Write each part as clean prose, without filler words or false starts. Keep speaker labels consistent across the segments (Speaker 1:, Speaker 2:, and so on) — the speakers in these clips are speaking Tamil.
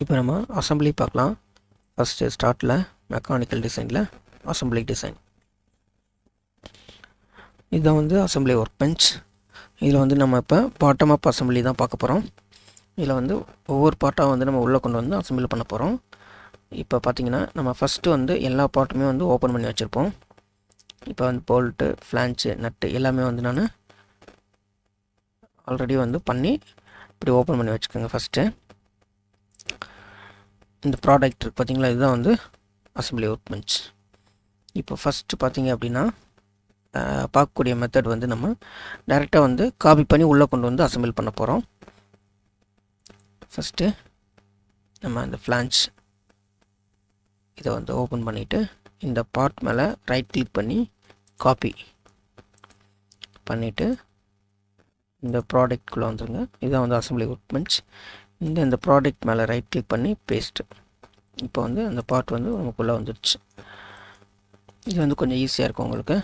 Speaker 1: இப்போ நம்ம அசம்பிளி பார்க்கலாம். ஃபஸ்ட்டு ஸ்டார்ட்டில் மெக்கானிக்கல் டிசைனில் அசம்பிளி டிசைன். இதுதான் வந்து அசம்பிளி ஒர்க் பெஞ்ச். இதில் வந்து நம்ம இப்போ பாட்டம் அப் அசம்பிளி தான் பார்க்க போகிறோம். இதில் வந்து ஒவ்வொரு பார்ட்டாக வந்து நம்ம உள்ளே கொண்டு வந்து அசம்பிளி பண்ண போகிறோம். இப்போ பார்த்திங்கன்னா நம்ம ஃபஸ்ட்டு வந்து எல்லா பார்ட்டுமே வந்து ஓப்பன் பண்ணி வச்சுருப்போம். இப்போ வந்து போல்ட்டு, ஃப்ளான்ச்சு, நட்டு எல்லாமே வந்து நான் ஆல்ரெடி வந்து பண்ணி இப்படி ஓப்பன் பண்ணி வச்சுக்கோங்க. ஃபஸ்ட்டு இந்த ப்ராடக்ட் இருக்குது பார்த்திங்களா, இதுதான் வந்து அசம்பிளி ஒர்க் பெஞ்ச். இப்போ ஃபஸ்ட்டு பார்த்திங்க அப்படின்னா பார்க்கக்கூடிய மெத்தட் வந்து நம்ம டைரெக்டாக வந்து காப்பி பண்ணி உள்ளே கொண்டு வந்து அசம்பிள் பண்ண போகிறோம். ஃபஸ்ட்டு நம்ம இந்த ஃப்ளான்ச் இதை வந்து ஓப்பன் பண்ணிவிட்டு இந்த பார்ட் மேலே ரைட் கிளிக் பண்ணி காப்பி பண்ணிவிட்டு இந்த ப்ராடக்ட்குள்ளே வந்துடுங்க. இதுதான் வந்து அசம்பிளி ஒர்க் பெஞ்ச். இந்த ப்ராடக்ட் மேலே ரைட் கிளிக் பண்ணி பேஸ்ட்டு. இப்போ வந்து அந்த பார்ட் வந்து நமக்குள்ளே வந்துடுச்சு. இது வந்து கொஞ்சம் ஈஸியாக இருக்கும் உங்களுக்கு.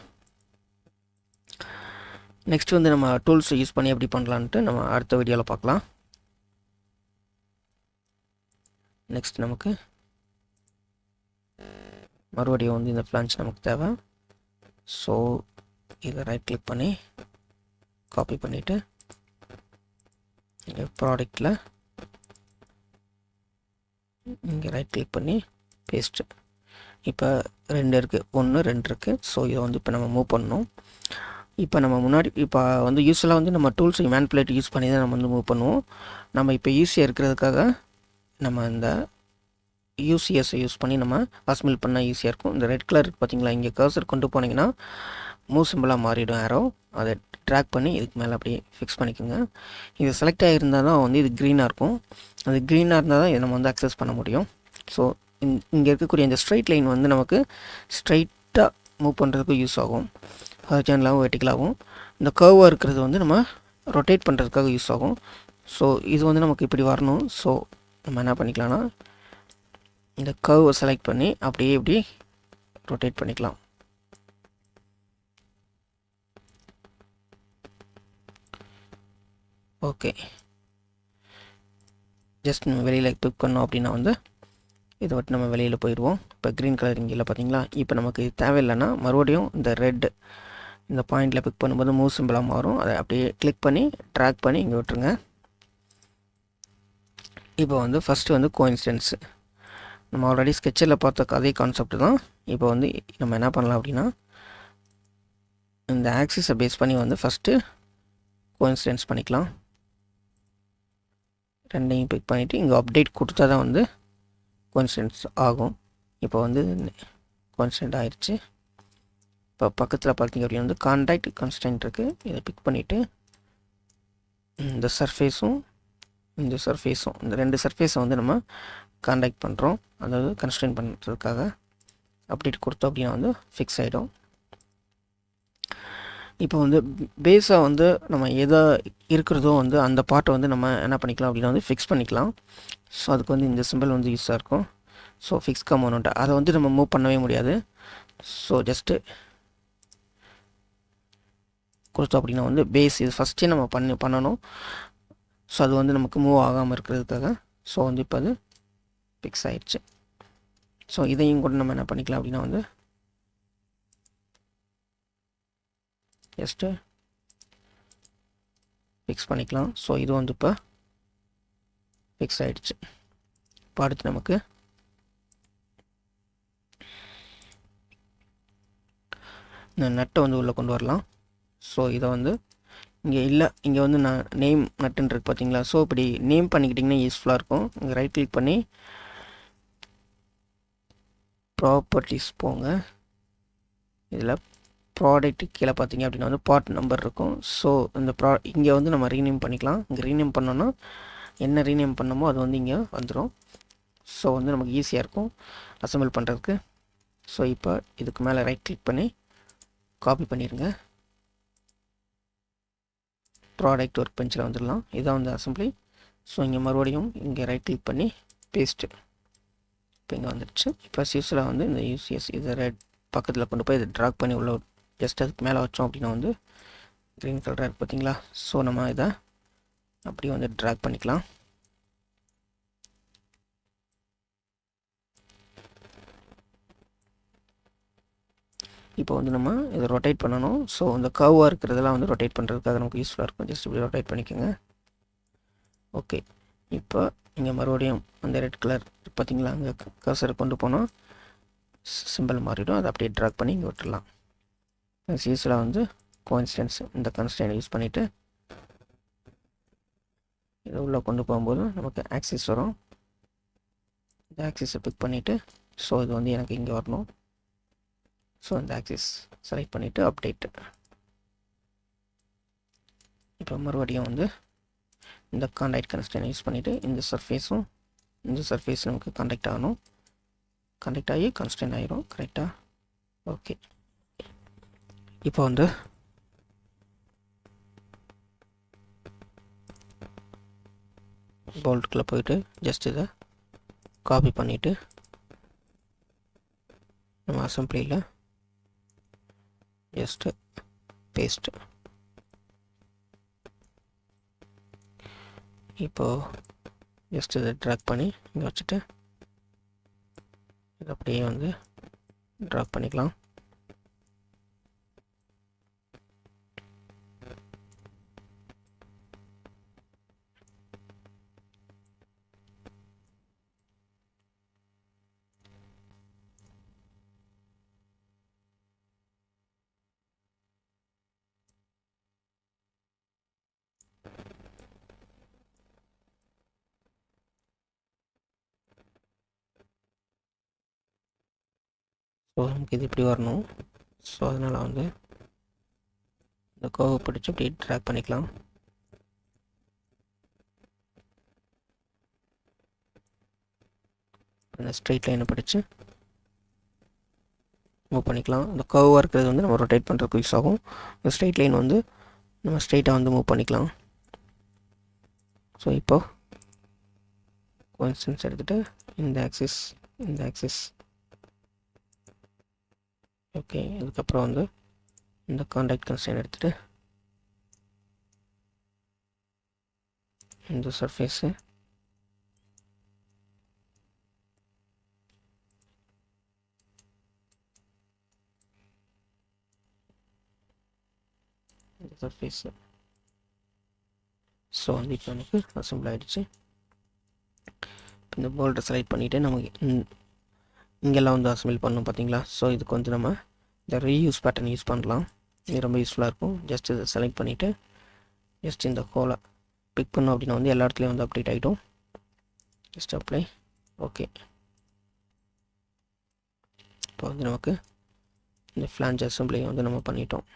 Speaker 1: நெக்ஸ்ட் வந்து நம்ம டூல்ஸ் யூஸ் பண்ணி எப்படி பண்ணலான்ட்டு நம்ம அடுத்த வீடியோவில் பார்க்கலாம். நெக்ஸ்ட் நமக்கு மறுபடியும் வந்து இந்த ஃப்ளான்ச் நமக்கு தேவை. ஸோ இதை ரைட் கிளிக் பண்ணி காப்பி பண்ணிவிட்டு இங்கே ப்ராடக்டில் இங்கே ரைட் கிளிக் பண்ணி பேஸ்ட்டு. இப்போ 2 இருக்குது, 1 2 இருக்குது. ஸோ இதை வந்து இப்போ நம்ம மூவ் பண்ணணும். இப்போ நம்ம முன்னாடி இப்போ வந்து யூஸ்வலாக வந்து நம்ம டூல்ஸ் மேனிபுலேட் யூஸ் பண்ணி தான் நம்ம வந்து மூவ் பண்ணுவோம். நம்ம இப்போ ஈஸியாக இருக்கிறதுக்காக நம்ம இந்த யூசிஎஸ்ஸை யூஸ் பண்ணி நம்ம அசம்பிள் பண்ணால் ஈஸியாக இருக்கும். இந்த ரெட் கலர் பார்த்தீங்களா, இங்கே கர்சர் கொண்டு போனீங்கன்னா மூவ் சிம்பிளாக மாறிடும் ஏரோ. அதை ட்ராக் பண்ணி இதுக்கு மேலே அப்படியே ஃபிக்ஸ் பண்ணிக்கோங்க. இது செலக்ட் ஆகியிருந்தால் தான் வந்து இது க்ரீனாக இருக்கும். அது க்ரீனாக இருந்தால் தான் இதை நம்ம வந்து அக்சஸ் பண்ண முடியும். ஸோ இங்கே இருக்கக்கூடிய இந்த ஸ்ட்ரைட் லைன் வந்து நமக்கு ஸ்ட்ரைட்டாக மூவ் பண்ணுறதுக்கு யூஸ் ஆகும். ஹாரிசான்டலாகவும் வெர்டிகலாகவும். இந்த கர்வாக இருக்கிறது வந்து நம்ம ரொட்டேட் பண்ணுறதுக்காக யூஸ் ஆகும். ஸோ இது வந்து நமக்கு இப்படி வரணும். ஸோ நம்ம என்ன பண்ணிக்கலாம்னா இந்த கர்வை செலக்ட் பண்ணி அப்படியே இப்படி ரொட்டேட் பண்ணிக்கலாம். ஓகே, ஜஸ்ட் நம்ம வெளியில் கிளிக் பண்ணோம் அப்படின்னா வந்து இதை விட்டு நம்ம வெளியில் போயிடுவோம். இப்போ க்ரீன் கலர் இங்கே இல்லை பார்த்தீங்களா. இப்போ நமக்கு இது தேவையில்லைன்னா மறுபடியும் இந்த ரெட் இந்த பாயிண்டில் பிக் பண்ணும்போது மூவ் சிம்பிளாக மாறும். அதை அப்படியே கிளிக் பண்ணி ட்ராக் பண்ணி இங்கே விட்டுருங்க. இப்போ வந்து ஃபஸ்ட்டு வந்து கோஇன்சிடென்ஸு நம்ம ஆல்ரெடி ஸ்கெட்சில் பார்த்த அதே கான்செப்ட் தான். இப்போ வந்து நம்ம என்ன பண்ணலாம் அப்படின்னா இந்த ஆக்சிஸை பேஸ் பண்ணி வந்து ஃபஸ்ட்டு கோஇன்சிடென்ஸ் பண்ணிக்கலாம். ரெண்டையும் பிக் பண்ணிவிட்டு இங்கே அப்டேட் கொடுத்தா தான் வந்து கோஇன்சிடென்ஸ் ஆகும். இப்போ வந்து கோஇன்சிடென்ட் ஆயிடுச்சு. இப்போ பக்கத்தில் பார்த்தீங்க அப்படின்னா வந்து கான்டாக்ட் கன்ஸ்டன்ட் இருக்குது. இதை பிக் பண்ணிவிட்டு இந்த சர்ஃபேஸும் இந்த சர்ஃபேஸும் இந்த 2 சர்ஃபேஸை வந்து நம்ம கான்டாக்ட் பண்ணுறோம். அதாவது கன்ஸ்டன்ட் பண்ணுறதுக்காக அப்டேட் கொடுத்தோம் அப்படின்னா வந்து ஃபிக்ஸ் ஆகிடும். இப்போ வந்து பேஸாக வந்து நம்ம எதை இருக்கிறதோ வந்து அந்த பார்ட்டை வந்து நம்ம என்ன பண்ணிக்கலாம் அப்படின்னா வந்து ஃபிக்ஸ் பண்ணிக்கலாம். ஸோ அதுக்கு வந்து இந்த சிம்பிள் வந்து யூஸாக இருக்கும். ஸோ ஃபிக்ஸ் கம்போனன்ட் அதை வந்து நம்ம மூவ் பண்ணவே முடியாது. ஸோ ஜஸ்ட்டு கொடுத்தோம் அப்படின்னா வந்து பேஸ் இது ஃபஸ்ட்டே நம்ம பண்ணணும். ஸோ அது வந்து நமக்கு மூவ் ஆகாமல் இருக்கிறதுக்காக. ஸோ வந்து இப்போ அது ஃபிக்ஸ் ஆகிடுச்சு. ஸோ இதையும் கூட நம்ம என்ன பண்ணிக்கலாம் அப்படின்னா வந்து ஜஸ்ட்டு ஃபிக்ஸ் பண்ணிக்கலாம். ஸோ இது வந்து இப்போ ஃபிக்ஸ் ஆகிடுச்சு. இப்போ அடுத்து நமக்கு இந்த நட்டை வந்து உள்ளே கொண்டு வரலாம். ஸோ இதை வந்து இங்கே இல்லை, இங்கே வந்து நான் நேம் நட்டுன்னு இருக்குது பார்த்தீங்களா. ஸோ இப்படி நேம் பண்ணிக்கிட்டிங்கன்னா யூஸ்ஃபுல்லாக இருக்கும். இங்கே ரைட் கிளிக் பண்ணி ப்ராப்பர்ட்டிஸ் போங்க. இதில் ப்ராடக்ட் கீழே பார்த்தீங்க அப்படின்னா வந்து பார்ட் நம்பர் இருக்கும். ஸோ இந்த இங்கே வந்து நம்ம ரீநேம் பண்ணிக்கலாம். இங்கே ரீநேம் பண்ணோன்னா என்ன ரீநேம் பண்ணமோ அது வந்து இங்கே வந்துடும். ஸோ வந்து நமக்கு ஈஸியாக இருக்கும் அசம்பிள் பண்ணுறதுக்கு. ஸோ இப்போ இதுக்கு மேலே ரைட் கிளிக் பண்ணி காப்பி பண்ணிடுங்க. ப்ராடக்ட் ஒர்க் பெஞ்சில் வந்துடலாம். இதான் வந்து அசம்பிளி. ஸோ இங்கே மறுபடியும் இங்கே ரைட் கிளிக் பண்ணி பேஸ்ட்டு. இப்போ இங்கே வந்துடுச்சு. இப்போ யூஸில் வந்து இந்த யூசிஎஸ் இதை ரெட் பக்கத்தில் கொண்டு போய் இதை ட்ராக் பண்ணி உள்ள ஜஸ்ட் அதுக்கு மேலே வச்சோம் அப்படின்னா வந்து க்ரீன் கலராக இருக்குது பார்த்தீங்களா. ஸோ நம்ம இதை அப்படியே வந்து ட்ராக் பண்ணிக்கலாம். இப்போ வந்து நம்ம இதை ரொட்டேட் பண்ணணும். ஸோ இந்த கர்வாக இருக்கிறதெல்லாம் வந்து ரொட்டேட் பண்ணுறதுக்காக நமக்கு யூஸ்ஃபுல்லாக இருக்கும். ஜஸ்ட் இப்படி ரொட்டேட் பண்ணிக்கோங்க. ஓகே, இப்போ இங்கே மறுபடியும் அந்த ரெட் கலர் பார்த்தீங்களா, அங்கே கர்சரை கொண்டு போனால் சிம்பிள் மாறிடும். அதை அப்படியே ட்ராக் பண்ணி இங்கே விட்டுடலாம். யூஸ்வலாக வந்து கோஇன்சிடென்ஸ் இந்த கன்ஸ்டன்ட் யூஸ் பண்ணிவிட்டு இதை உள்ளே கொண்டு போகும்போது நமக்கு ஆக்சிஸ் வரும். இந்த ஆக்சிஸை பிக் பண்ணிவிட்டு ஸோ இது வந்து எனக்கு இங்கே வரணும். ஸோ இந்த ஆக்சிஸ் செலக்ட் பண்ணிவிட்டு அப்டேட்டு. இப்போ மறுபடியும் வந்து இந்த கான்டாக்ட் கன்ஸ்டன்ட் யூஸ் பண்ணிவிட்டு இந்த சர்ஃபேஸ் நமக்கு கான்டாக்ட் ஆகணும். கான்டாக்ட் ஆகி கன்ஸ்டன்ட் ஆகிரும் கரெக்டாக. ஓகே, இப்போ வந்து போல்ட்டுக்குள்ளே போயிட்டு ஜஸ்ட் இதை காப்பி பண்ணிவிட்டு நம்ம அசம்பிளியில் ஜஸ்ட்டு பேஸ்ட்டு. இப்போது ஜஸ்ட் இதை ட்ராக் பண்ணி இங்கே வச்சுட்டு இதை அப்படியே வந்து ட்ராக் பண்ணிக்கலாம். ஸோ நமக்கு இது இப்படி வரணும். ஸோ அதனால் வந்து இந்த கர்வை பிடிச்சி அப்படியே ட்ராக் பண்ணிக்கலாம். இந்த ஸ்ட்ரெயிட் லைனை பிடிச்சி மூவ் பண்ணிக்கலாம். இந்த கர்வாக இருக்கிறது வந்து நம்ம ரொட்டேட் பண்ணுறதுக்கு யூஸ் ஆகும். இந்த ஸ்ட்ரெயிட் லைன் வந்து நம்ம ஸ்ட்ரெயிட்டாக வந்து மூவ் பண்ணிக்கலாம். ஸோ இப்போ கோஇன்சிடென்ஸ் எடுத்துகிட்டு இந்த ஆக்சிஸ் ஓகே, இதுக்கப்புறம் வந்து இந்த கான்டாக்ட் கன்ஸ்டன்ட் எடுத்துகிட்டு இந்த சர்ஃபேஸு இந்த சர்ஃபேஸு ஸோ வந்து இப்போ நமக்கு அசம்பிள் ஆகிடுச்சு. இப்போ இந்த போல்ட்டை செலக்ட் பண்ணிவிட்டு நமக்கு இங்கெல்லாம் வந்து அசம்பிள் பண்ணணும் பார்த்தீங்களா. ஸோ இதுக்கு வந்து நம்ம இந்த ரீயூஸ் பேட்டர்ன் யூஸ் பண்ணலாம். இது ரொம்ப யூஸ்ஃபுல்லாக இருக்கும். ஜஸ்ட் இதை செலக்ட் பண்ணிவிட்டு ஜஸ்ட் இந்த ஹோலை பிக் பண்ணோம் அப்படின்னா வந்து எல்லா இடத்துலையும் வந்து அப்டேட் ஆகிடும். Just apply. ஓகே, இப்போ வந்து நமக்கு இந்த ஃப்ளான்ஜ் அசம்பிளியை வந்து நம்ம பண்ணிட்டோம்.